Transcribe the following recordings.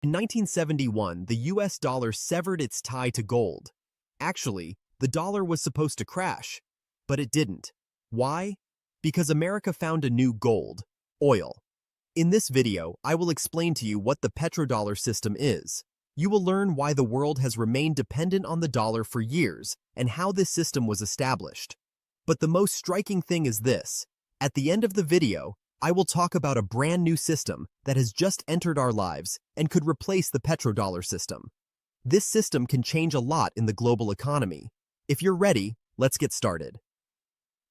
In 1971, the US dollar severed its tie to gold. Actually, the dollar was supposed to crash, but it didn't. Why? Because America found a new gold, oil. In this video, I will explain to you what the petrodollar system is. You will learn why the world has remained dependent on the dollar for years and how this system was established. But the most striking thing is this. At the end of the video, I will talk about a brand new system that has just entered our lives and could replace the petrodollar system. This system can change a lot in the global economy. If you're ready, let's get started.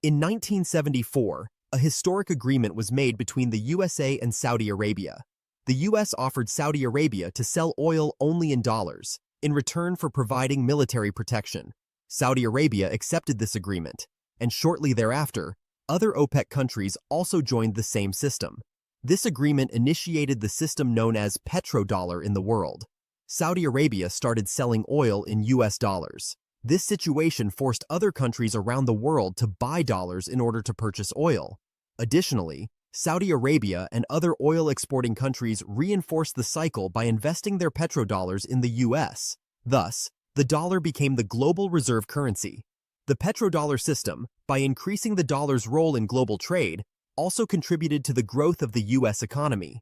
In 1974, a historic agreement was made between the USA and Saudi Arabia. The US offered Saudi Arabia to sell oil only in dollars, in return for providing military protection. Saudi Arabia accepted this agreement, and shortly thereafter, other OPEC countries also joined the same system. This agreement initiated the system known as petrodollar in the world. Saudi Arabia started selling oil in US dollars. This situation forced other countries around the world to buy dollars in order to purchase oil. Additionally, Saudi Arabia and other oil-exporting countries reinforced the cycle by investing their petrodollars in the US. Thus, the dollar became the global reserve currency. The petrodollar system, by increasing the dollar's role in global trade, also contributed to the growth of the US economy.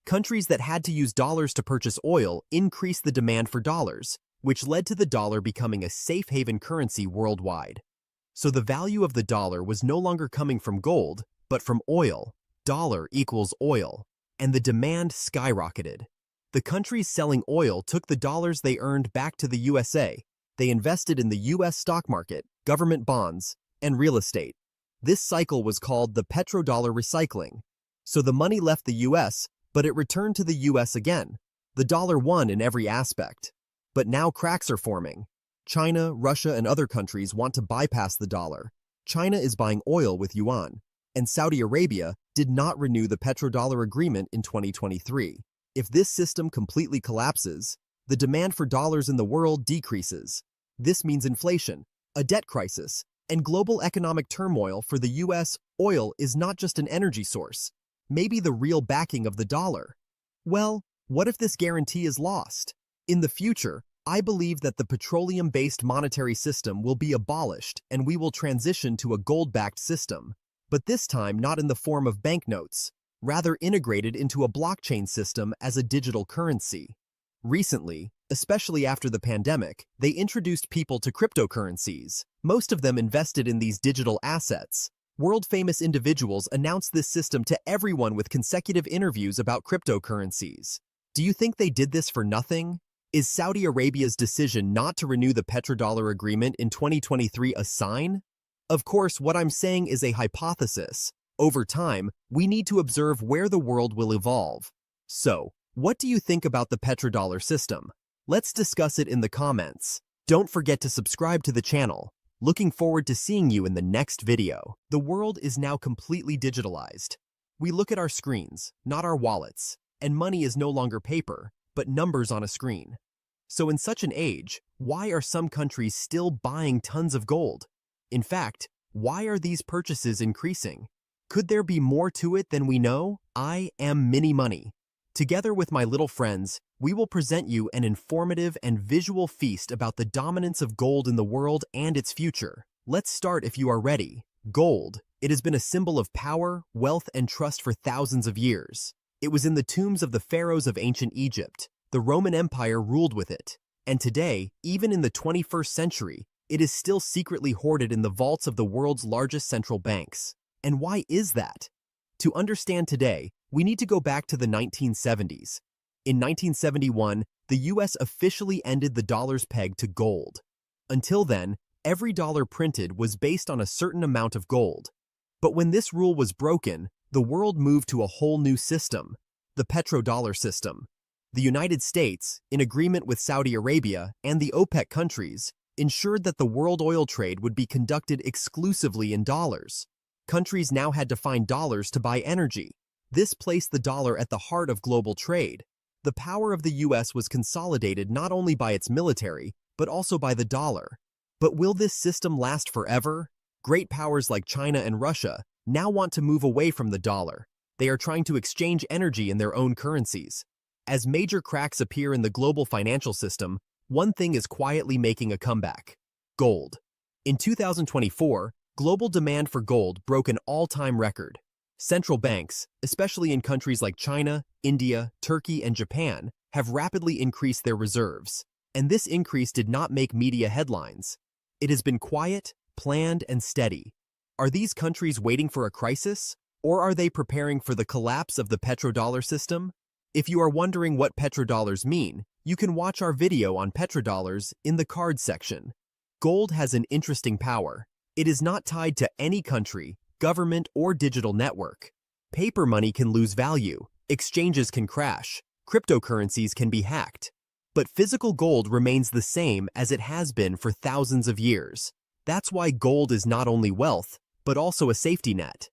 Countries that had to use dollars to purchase oil increased the demand for dollars, which led to the dollar becoming a safe haven currency worldwide. So the value of the dollar was no longer coming from gold, but from oil. Dollar equals oil, and the demand skyrocketed. The countries selling oil took the dollars they earned back to the USA. They invested in the US stock market, government bonds, and real estate. This cycle was called the petrodollar recycling. So the money left the US, but it returned to the US again. The dollar won in every aspect. But now cracks are forming. China, Russia, and other countries want to bypass the dollar. China is buying oil with yuan, and Saudi Arabia did not renew the petrodollar agreement in 2023. If this system completely collapses, the demand for dollars in the world decreases. This means inflation, a debt crisis, and global economic turmoil. For the US. Oil is not just an energy source, maybe the real backing of the dollar. Well, what if this guarantee is lost? In the future, I believe that the petroleum-based monetary system will be abolished and we will transition to a gold-backed system. But this time not in the form of banknotes, rather integrated into a blockchain system as a digital currency. Recently, especially after the pandemic, they introduced people to cryptocurrencies. Most of them invested in these digital assets. World-famous individuals announced this system to everyone with consecutive interviews about cryptocurrencies. Do you think they did this for nothing? Is Saudi Arabia's decision not to renew the petrodollar agreement in 2023 a sign? Of course, what I'm saying is a hypothesis. Over time, we need to observe where the world will evolve. So, what do you think about the petrodollar system? Let's discuss it in the comments. Don't forget to subscribe to the channel. Looking forward to seeing you in the next video. The world is now completely digitalized. We look at our screens, not our wallets, and money is no longer paper, but numbers on a screen. So in such an age, why are some countries still buying tons of gold? In fact, why are these purchases increasing? Could there be more to it than we know? I am MiniMoney. Together with my little friends, we will present you an informative and visual feast about the dominance of gold in the world and its future. Let's start if you are ready. Gold. It has been a symbol of power, wealth, and trust for thousands of years. It was in the tombs of the pharaohs of ancient Egypt. The Roman Empire ruled with it. And today, even in the 21st century, it is still secretly hoarded in the vaults of the world's largest central banks. And why is that? To understand today, we need to go back to the 1970s. In 1971, the US officially ended the dollar's peg to gold. Until then, every dollar printed was based on a certain amount of gold. But when this rule was broken, the world moved to a whole new system, the petrodollar system. The United States, in agreement with Saudi Arabia and the OPEC countries, ensured that the world oil trade would be conducted exclusively in dollars. Countries now had to find dollars to buy energy. This placed the dollar at the heart of global trade. The power of the US was consolidated not only by its military, but also by the dollar. But will this system last forever? Great powers like China and Russia now want to move away from the dollar. They are trying to exchange energy in their own currencies. As major cracks appear in the global financial system, one thing is quietly making a comeback: gold. In 2024, global demand for gold broke an all-time record. Central banks, especially in countries like China, India, Turkey, and Japan, have rapidly increased their reserves. And this increase did not make media headlines. It has been quiet, planned, and steady. Are these countries waiting for a crisis? Or are they preparing for the collapse of the petrodollar system? If you are wondering what petrodollars mean, you can watch our video on petrodollars in the cards section. Gold has an interesting power. It is not tied to any country, government, or digital network. Paper money can lose value, exchanges can crash, cryptocurrencies can be hacked. But physical gold remains the same as it has been for thousands of years. That's why gold is not only wealth, but also a safety net.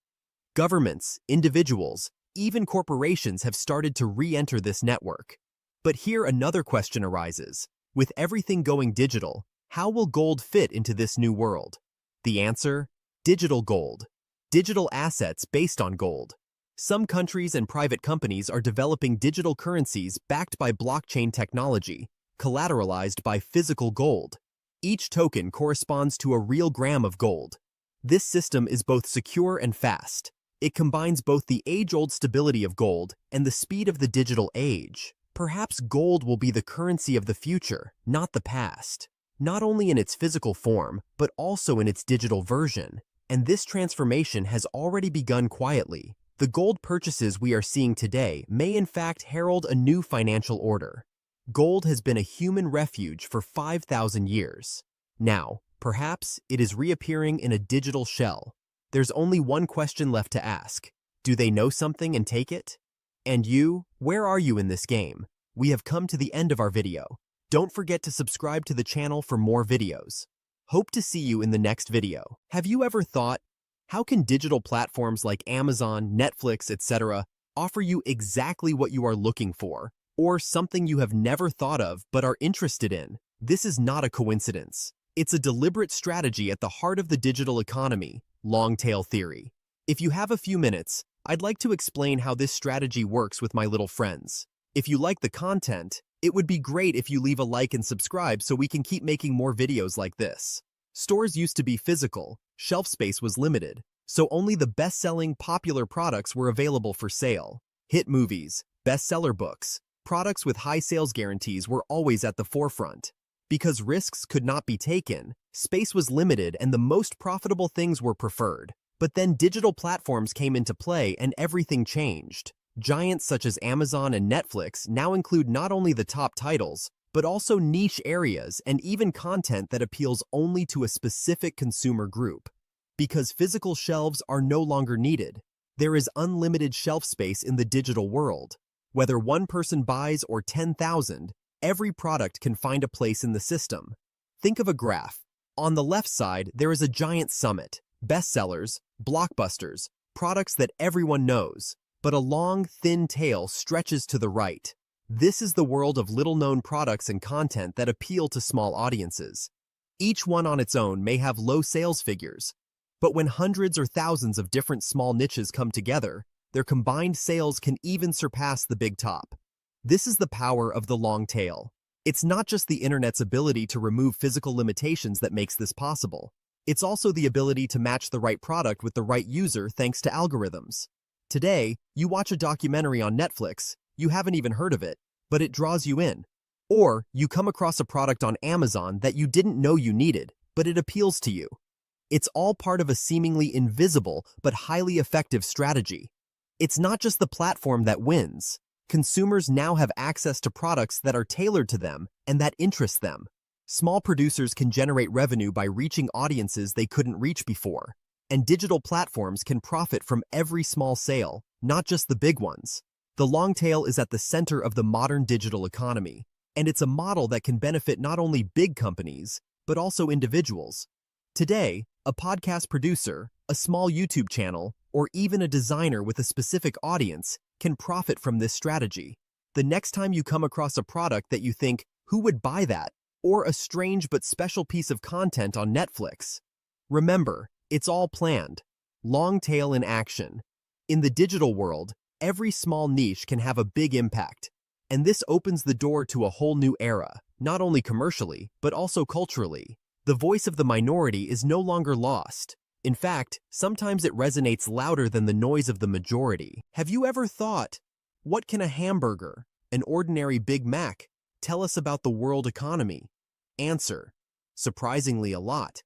Governments, individuals, even corporations have started to re-enter this network. But here another question arises. With everything going digital, how will gold fit into this new world? The answer: digital gold. Digital assets based on gold. Some countries and private companies are developing digital currencies backed by blockchain technology, collateralized by physical gold. Each token corresponds to a real gram of gold. This system is both secure and fast. It combines both the age-old stability of gold and the speed of the digital age. Perhaps gold will be the currency of the future, not the past. Not only in its physical form, but also in its digital version. And this transformation has already begun quietly. The gold purchases we are seeing today may in fact herald a new financial order. Gold has been a human refuge for 5,000 years. Now, perhaps it is reappearing in a digital shell. There's only one question left to ask. Do they know something and take it? And you, where are you in this game? We have come to the end of our video. Don't forget to subscribe to the channel for more videos. Hope to see you in the next video. Have you ever thought, how can digital platforms like Amazon, Netflix, etc. offer you exactly what you are looking for, or something you have never thought of but are interested in? This is not a coincidence. It's a deliberate strategy at the heart of the digital economy, long-tail theory. If you have a few minutes, I'd like to explain how this strategy works with my little friends. If you like the content, it would be great if you leave a like and subscribe so we can keep making more videos like this. Stores used to be physical, shelf space was limited, so only the best-selling, popular products were available for sale. Hit movies, bestseller books, products with high sales guarantees were always at the forefront. Because risks could not be taken, space was limited and the most profitable things were preferred. But then digital platforms came into play and everything changed. Giants such as Amazon and Netflix now include not only the top titles, but also niche areas and even content that appeals only to a specific consumer group. Because physical shelves are no longer needed, there is unlimited shelf space in the digital world. Whether one person buys or 10,000, every product can find a place in the system. Think of a graph. On the left side, there is a giant summit, bestsellers, blockbusters, products that everyone knows, but a long, thin tail stretches to the right. This is the world of little-known products and content that appeal to small audiences. Each one on its own may have low sales figures, but when hundreds or thousands of different small niches come together, their combined sales can even surpass the big top. This is the power of the long tail. It's not just the internet's ability to remove physical limitations that makes this possible. It's also the ability to match the right product with the right user thanks to algorithms. Today, you watch a documentary on Netflix, you haven't even heard of it, but it draws you in. Or you come across a product on Amazon that you didn't know you needed, but it appeals to you. It's all part of a seemingly invisible but highly effective strategy. It's not just the platform that wins. Consumers now have access to products that are tailored to them and that interest them. Small producers can generate revenue by reaching audiences they couldn't reach before. And digital platforms can profit from every small sale, not just the big ones. The long tail is at the center of the modern digital economy, and it's a model that can benefit not only big companies, but also individuals. Today, a podcast producer, a small YouTube channel, or even a designer with a specific audience can profit from this strategy. The next time you come across a product that you think, who would buy that? Or a strange but special piece of content on Netflix, remember, it's all planned. Long tail in action. In the digital world, every small niche can have a big impact. And this opens the door to a whole new era, not only commercially, but also culturally. The voice of the minority is no longer lost. In fact, sometimes it resonates louder than the noise of the majority. Have you ever thought, what can a hamburger, an ordinary Big Mac, tell us about the world economy? Answer: surprisingly a lot.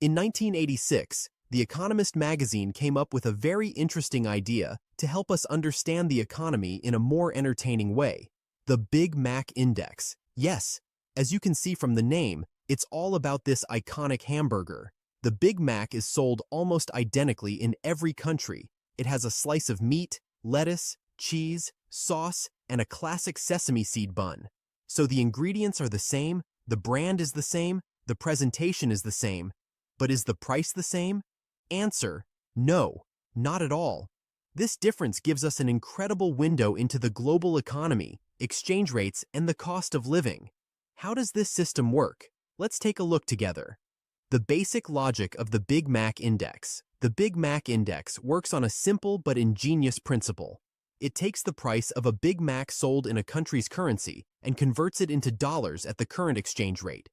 In 1986, The Economist magazine came up with a very interesting idea to help us understand the economy in a more entertaining way. The Big Mac Index. Yes, as you can see from the name, it's all about this iconic hamburger. The Big Mac is sold almost identically in every country. It has a slice of meat, lettuce, cheese, sauce, and a classic sesame seed bun. So the ingredients are the same, the brand is the same, the presentation is the same. But is the price the same? Answer: no, not at all. This difference gives us an incredible window into the global economy, exchange rates, and the cost of living. How does this system work? Let's take a look together. The basic logic of the Big Mac Index. The Big Mac Index works on a simple but ingenious principle. It takes the price of a Big Mac sold in a country's currency and converts it into dollars at the current exchange rate.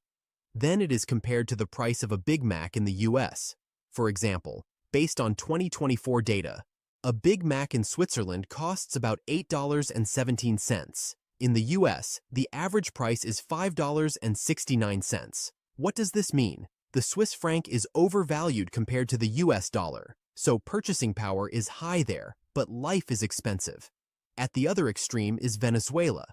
Then it is compared to the price of a Big Mac in the US. For example, based on 2024 data, a Big Mac in Switzerland costs about $8.17. In the US, the average price is $5.69. What does this mean? The Swiss franc is overvalued compared to the US dollar, so purchasing power is high there, but life is expensive. At the other extreme is Venezuela.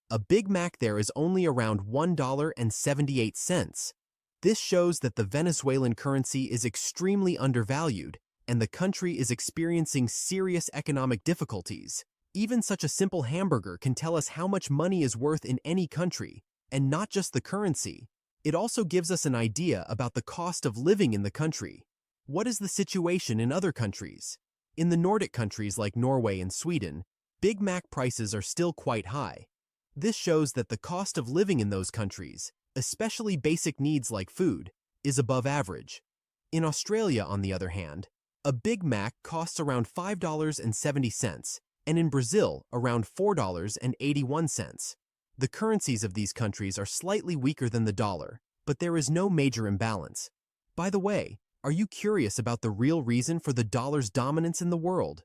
A Big Mac there is only around $1.78. This shows that the Venezuelan currency is extremely undervalued, and the country is experiencing serious economic difficulties. Even such a simple hamburger can tell us how much money is worth in any country, and not just the currency. It also gives us an idea about the cost of living in the country. What is the situation in other countries? In the Nordic countries like Norway and Sweden, Big Mac prices are still quite high. This shows that the cost of living in those countries, especially basic needs like food, is above average. In Australia, on the other hand, a Big Mac costs around $5.70, and in Brazil, around $4.81. The currencies of these countries are slightly weaker than the dollar, but there is no major imbalance. By the way, are you curious about the real reason for the dollar's dominance in the world?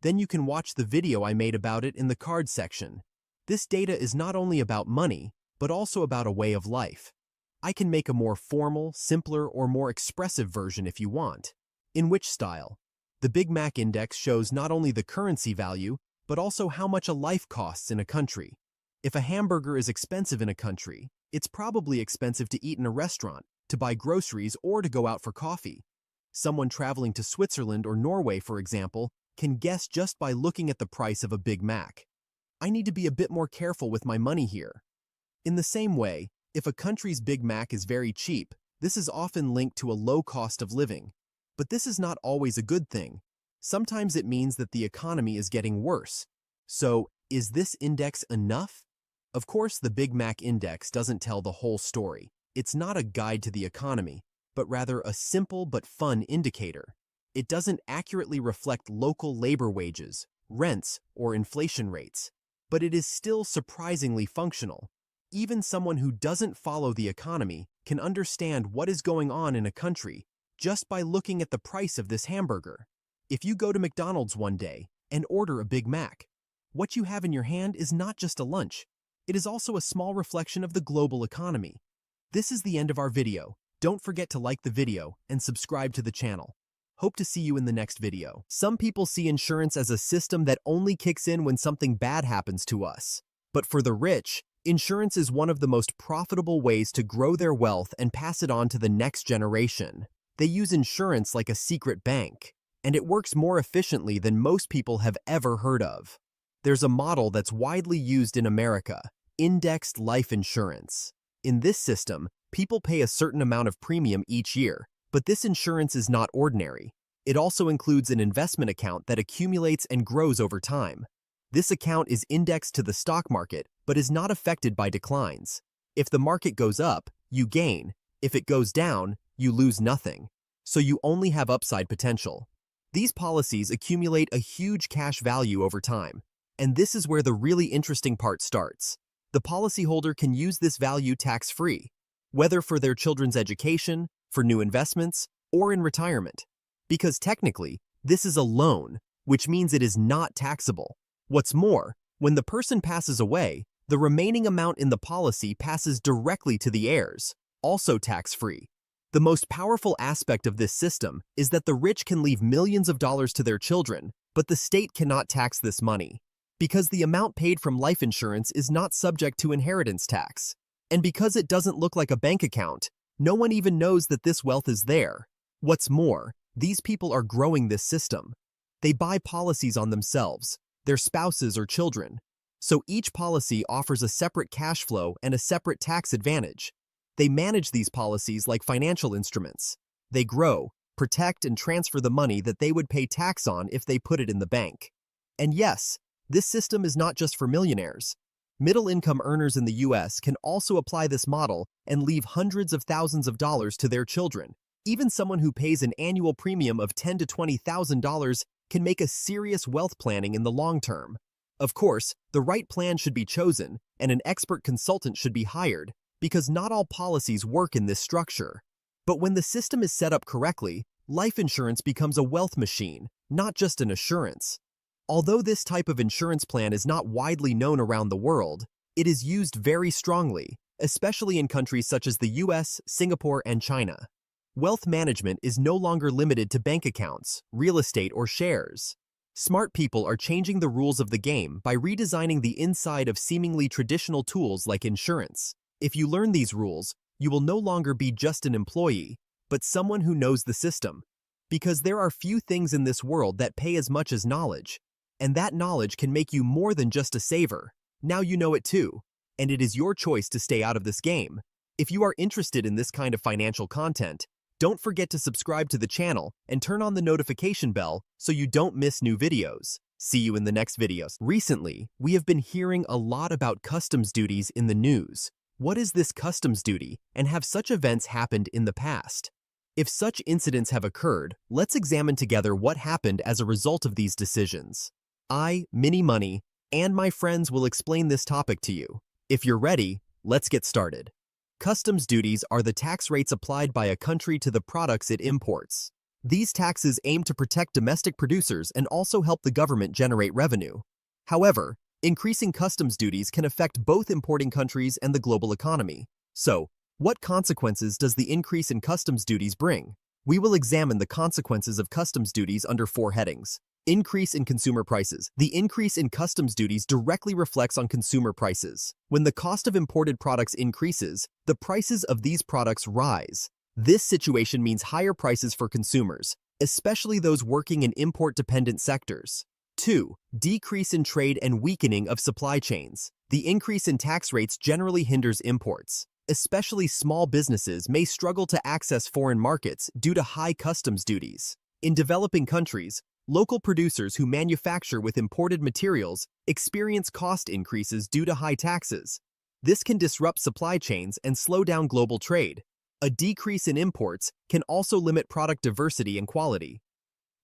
Then you can watch the video I made about it in the card section. This data is not only about money, but also about a way of life. I can make a more formal, simpler, or more expressive version if you want. In which style? The Big Mac Index shows not only the currency value, but also how much a life costs in a country. If a hamburger is expensive in a country, it's probably expensive to eat in a restaurant, to buy groceries, or to go out for coffee. Someone traveling to Switzerland or Norway, for example, can guess just by looking at the price of a Big Mac. I need to be a bit more careful with my money here. In the same way, if a country's Big Mac is very cheap, this is often linked to a low cost of living. But this is not always a good thing. Sometimes it means that the economy is getting worse. So, is this index enough? Of course, the Big Mac Index doesn't tell the whole story. It's not a guide to the economy, but rather a simple but fun indicator. It doesn't accurately reflect local labor wages, rents, or inflation rates. But it is still surprisingly functional. Even someone who doesn't follow the economy can understand what is going on in a country just by looking at the price of this hamburger. If you go to McDonald's one day and order a Big Mac, what you have in your hand is not just a lunch. It is also a small reflection of the global economy. This is the end of our video. Don't forget to like the video and subscribe to the channel. Hope to see you in the next video. Some people see insurance as a system that only kicks in when something bad happens to us. But for the rich, insurance is one of the most profitable ways to grow their wealth and pass it on to the next generation. They use insurance like a secret bank, and it works more efficiently than most people have ever heard of. There's a model that's widely used in America: indexed life insurance. In this system, people pay a certain amount of premium each year, but this insurance is not ordinary. It also includes an investment account that accumulates and grows over time. This account is indexed to the stock market, but is not affected by declines. If the market goes up, you gain. If it goes down, you lose nothing. So you only have upside potential. These policies accumulate a huge cash value over time. And this is where the really interesting part starts. The policyholder can use this value tax-free, whether for their children's education, for new investments, or in retirement. Because technically, this is a loan, which means it is not taxable. What's more, when the person passes away, the remaining amount in the policy passes directly to the heirs, also tax-free. The most powerful aspect of this system is that the rich can leave millions of dollars to their children, but the state cannot tax this money, because the amount paid from life insurance is not subject to inheritance tax. And because it doesn't look like a bank account, no one even knows that this wealth is there. What's more, these people are growing this system. They buy policies on themselves, their spouses or children. So each policy offers a separate cash flow and a separate tax advantage. They manage these policies like financial instruments. They grow, protect, and transfer the money that they would pay tax on if they put it in the bank. And yes, this system is not just for millionaires. Middle-income earners in the US can also apply this model and leave hundreds of thousands of dollars to their children. Even someone who pays an annual premium of $10,000 to $20,000 can make a serious wealth planning in the long term. Of course, the right plan should be chosen, and an expert consultant should be hired, because not all policies work in this structure. But when the system is set up correctly, life insurance becomes a wealth machine, not just an assurance. Although this type of insurance plan is not widely known around the world, it is used very strongly, especially in countries such as the US, Singapore, and China. Wealth management is no longer limited to bank accounts, real estate, or shares. Smart people are changing the rules of the game by redesigning the inside of seemingly traditional tools like insurance. If you learn these rules, you will no longer be just an employee, but someone who knows the system. Because there are few things in this world that pay as much as knowledge, and that knowledge can make you more than just a saver. Now you know it too, and it is your choice to stay out of this game. If you are interested in this kind of financial content, don't forget to subscribe to the channel and turn on the notification bell so you don't miss new videos. See you in the next videos. Recently, we have been hearing a lot about customs duties in the news. What is this customs duty, and have such events happened in the past? If such incidents have occurred, let's examine together what happened as a result of these decisions. I, MiniMoney, and my friends will explain this topic to you. If you're ready, let's get started. Customs duties are the tax rates applied by a country to the products it imports. These taxes aim to protect domestic producers and also help the government generate revenue. However, increasing customs duties can affect both importing countries and the global economy. So, what consequences does the increase in customs duties bring? We will examine the consequences of customs duties under 4 headings. Increase in consumer prices. The increase in customs duties directly reflects on consumer prices. When the cost of imported products increases, the prices of these products rise. This situation means higher prices for consumers, especially those working in import-dependent sectors. 2. Decrease in trade and weakening of supply chains. The increase in tax rates generally hinders imports. Especially small businesses may struggle to access foreign markets due to high customs duties. In developing countries, local producers who manufacture with imported materials experience cost increases due to high taxes. This can disrupt supply chains and slow down global trade. A decrease in imports can also limit product diversity and quality.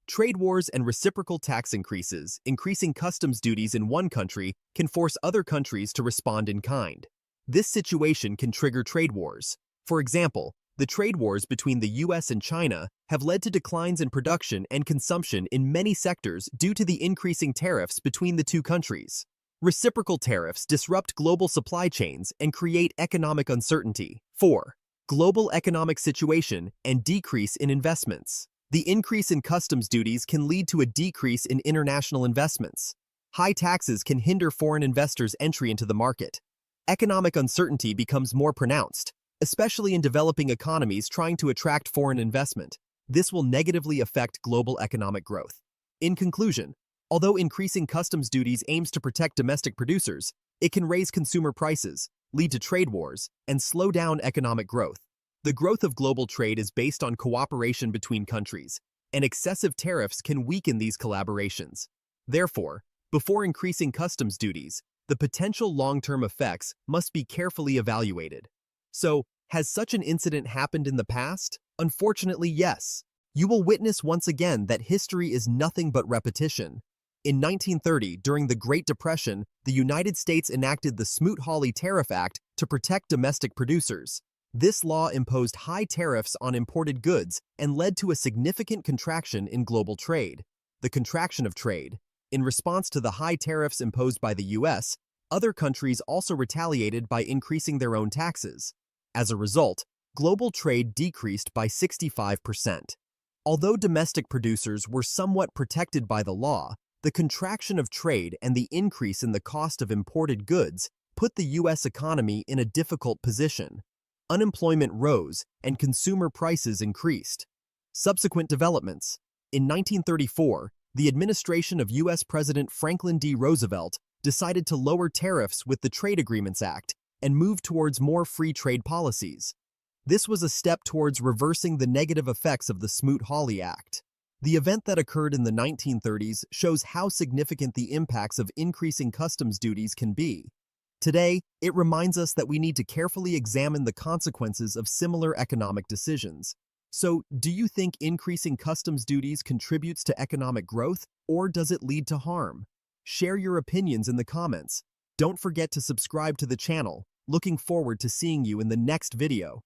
Trade wars and reciprocal tax increases, increasing customs duties in one country, can force other countries to respond in kind. This situation can trigger trade wars. For example, the trade wars between the US and China have led to declines in production and consumption in many sectors due to the increasing tariffs between the two countries. Reciprocal tariffs disrupt global supply chains and create economic uncertainty. 4. Global economic situation and decrease in investments. The increase in customs duties can lead to a decrease in international investments. High taxes can hinder foreign investors' entry into the market. Economic uncertainty becomes more pronounced, especially in developing economies trying to attract foreign investment. This will negatively affect global economic growth. In conclusion, although increasing customs duties aims to protect domestic producers, it can raise consumer prices, lead to trade wars, and slow down economic growth. The growth of global trade is based on cooperation between countries, and excessive tariffs can weaken these collaborations. Therefore, before increasing customs duties, the potential long-term effects must be carefully evaluated. So, has such an incident happened in the past? Unfortunately, yes. You will witness once again that history is nothing but repetition. In 1930, during the Great Depression, the United States enacted the Smoot-Hawley Tariff Act to protect domestic producers. This law imposed high tariffs on imported goods and led to a significant contraction in global trade. The contraction of trade. In response to the high tariffs imposed by the U.S., other countries also retaliated by increasing their own taxes. As a result, global trade decreased by 65%. Although domestic producers were somewhat protected by the law, the contraction of trade and the increase in the cost of imported goods put the U.S. economy in a difficult position. Unemployment rose and consumer prices increased. Subsequent developments. In 1934, the administration of U.S. President Franklin D. Roosevelt decided to lower tariffs with the Trade Agreements Act and move towards more free trade policies. This was a step towards reversing the negative effects of the Smoot-Hawley Act. The event that occurred in the 1930s shows how significant the impacts of increasing customs duties can be. Today, it reminds us that we need to carefully examine the consequences of similar economic decisions. So, do you think increasing customs duties contributes to economic growth, or does it lead to harm? Share your opinions in the comments. Don't forget to subscribe to the channel. Looking forward to seeing you in the next video.